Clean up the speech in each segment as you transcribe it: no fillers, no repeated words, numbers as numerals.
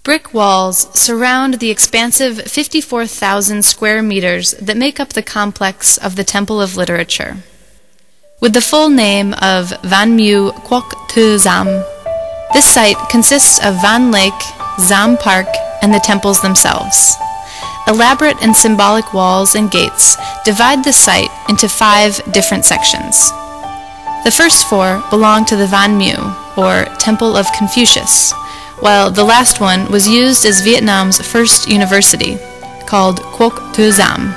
Brick walls surround the expansive 54,000 square meters that make up the complex of the Temple of Literature. With the full name of Van Mieu Quoc to Giam, this site consists of Van Lake, Giam Park, and the temples themselves. Elaborate and symbolic walls and gates divide the site into 5 different sections. The first 4 belong to the Van Mieu, or Temple of Confucius, while the last one was used as Vietnam's first university, called Quoc to Giam.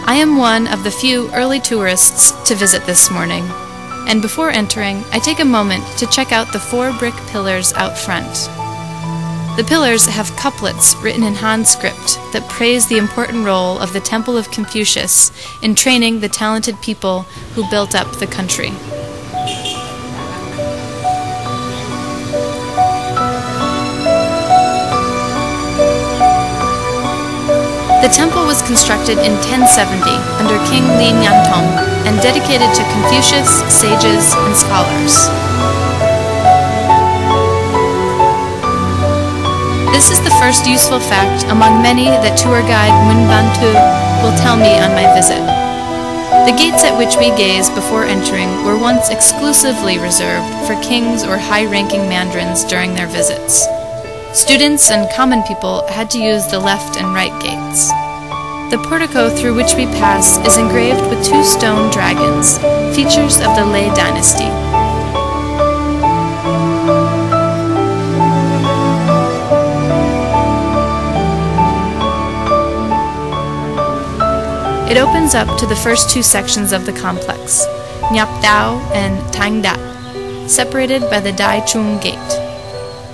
I am one of the few early tourists to visit this morning, and before entering, I take a moment to check out the 4 brick pillars out front. The pillars have couplets written in Han script that praise the important role of the Temple of Confucius in training the talented people who built up the country. The temple was constructed in 1070 under King Li Nyantong and dedicated to Confucius, sages, and scholars. This is the first useful fact among many that tour guide Mun Ban Tu will tell me on my visit. The gates at which we gaze before entering were once exclusively reserved for kings or high-ranking mandarins during their visits. Students and common people had to use the left and right gates. The portico through which we pass is engraved with 2 stone dragons, features of the Lei dynasty. It opens up to the first 2 sections of the complex, Nhap Dao and Tang Dat, separated by the Dai Chung Gate.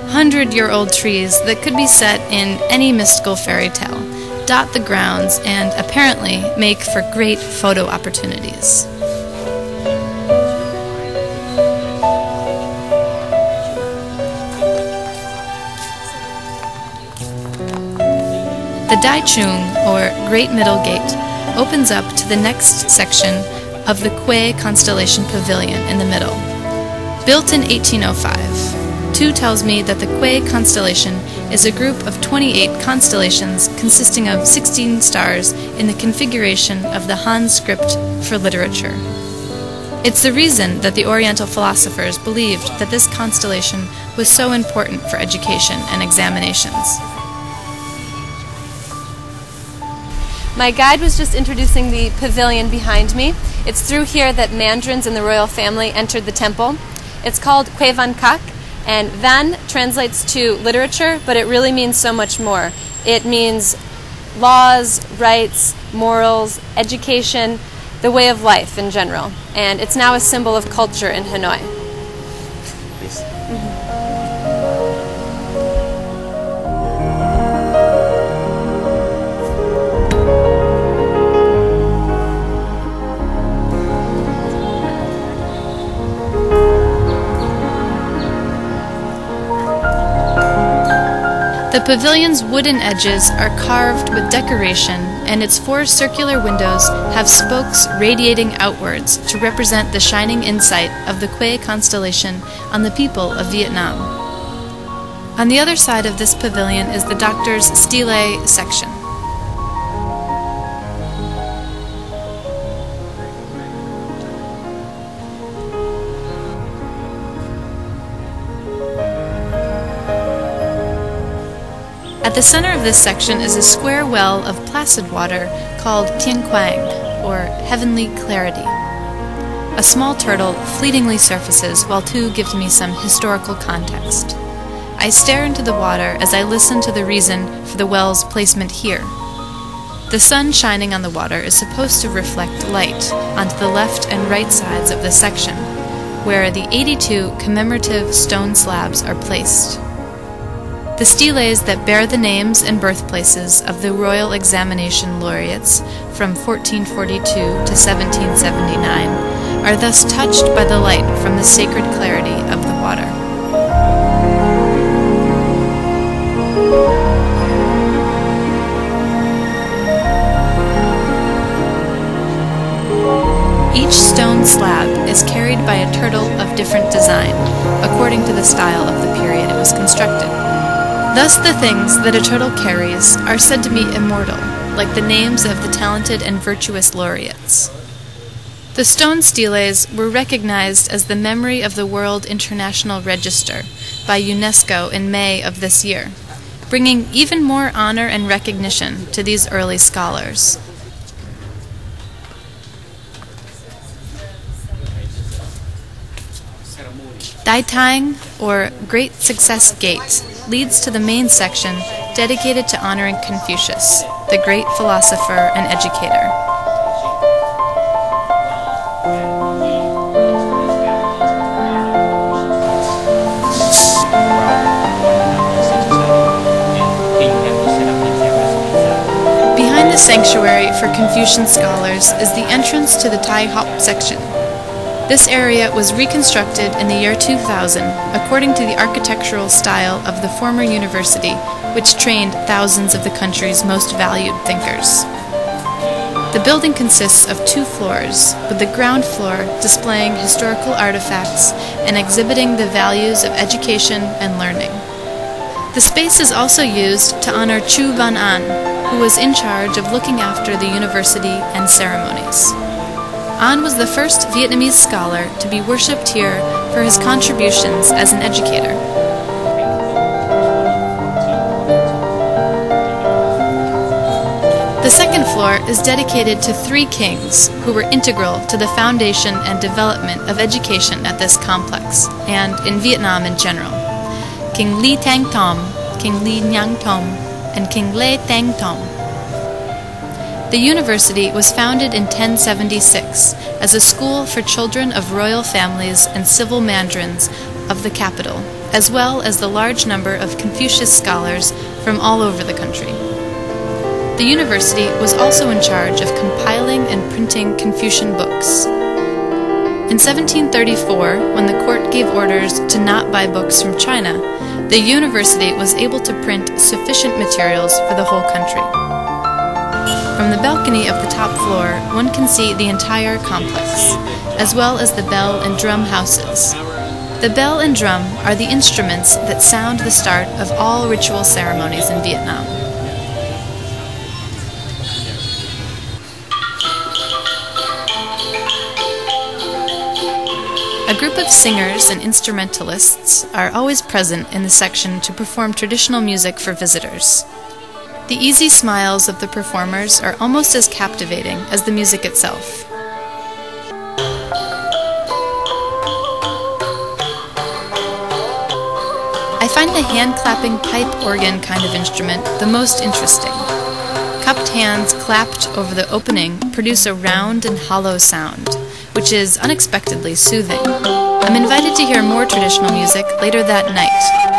100-year-old trees that could be set in any mystical fairy tale dot the grounds and apparently make for great photo opportunities. The Dai Chung, or Great Middle Gate, opens up to the next section of the Quay Constellation Pavilion in the middle. Built in 1805, Tu tells me that the Quay constellation is a group of 28 constellations consisting of 16 stars in the configuration of the Han script for literature. It's the reason that the Oriental philosophers believed that this constellation was so important for education and examinations. My guide was just introducing the pavilion behind me. It's through here that mandarins in the royal family entered the temple. It's called Quay Van Kak, and Van translates to literature, but it really means so much more. It means laws, rights, morals, education, the way of life in general. And it's now a symbol of culture in Hanoi. Please. The pavilion's wooden edges are carved with decoration, and its 4 circular windows have spokes radiating outwards to represent the shining insight of the Quay constellation on the people of Vietnam. On the other side of this pavilion is the doctor's stele section. At the center of this section is a square well of placid water called Tien Quang, or Heavenly Clarity. A small turtle fleetingly surfaces while Tu gives me some historical context. I stare into the water as I listen to the reason for the well's placement here. The sun shining on the water is supposed to reflect light onto the left and right sides of the section, where the 82 commemorative stone slabs are placed. The steles that bear the names and birthplaces of the Royal Examination laureates from 1442 to 1779 are thus touched by the light from the sacred clarity of the water. stone slab is carried by a turtle of different design, according to the style of the period it was constructed. Thus the things that a turtle carries are said to be immortal, like the names of the talented and virtuous laureates. The stone steles were recognized as the Memory of the World International Register by UNESCO in May of this year, bringing even more honor and recognition to these early scholars. Dai Tang, or Great Success Gate, leads to the main section dedicated to honoring Confucius, the great philosopher and educator. Behind the sanctuary for Confucian scholars is the entrance to the Tai Hop section. This area was reconstructed in the year 2000 according to the architectural style of the former university, which trained thousands of the country's most valued thinkers. The building consists of 2 floors, with the ground floor displaying historical artifacts and exhibiting the values of education and learning. The space is also used to honor Chu Van An, who was in charge of looking after the university and ceremonies. An was the first Vietnamese scholar to be worshipped here for his contributions as an educator. The second floor is dedicated to 3 kings who were integral to the foundation and development of education at this complex, and in Vietnam in general: King Le Tang Tom, King Le Nhang Tom, and King Le Tang Tom. The university was founded in 1076 as a school for children of royal families and civil mandarins of the capital, as well as the large number of Confucius scholars from all over the country. The university was also in charge of compiling and printing Confucian books. In 1734, when the court gave orders to not buy books from China, the university was able to print sufficient materials for the whole country. From the balcony of the top floor, one can see the entire complex, as well as the bell and drum houses. The bell and drum are the instruments that sound the start of all ritual ceremonies in Vietnam. A group of singers and instrumentalists are always present in the section to perform traditional music for visitors. The easy smiles of the performers are almost as captivating as the music itself. I find the hand-clapping pipe organ kind of instrument the most interesting. Cupped hands clapped over the opening produce a round and hollow sound, which is unexpectedly soothing. I'm invited to hear more traditional music later that night.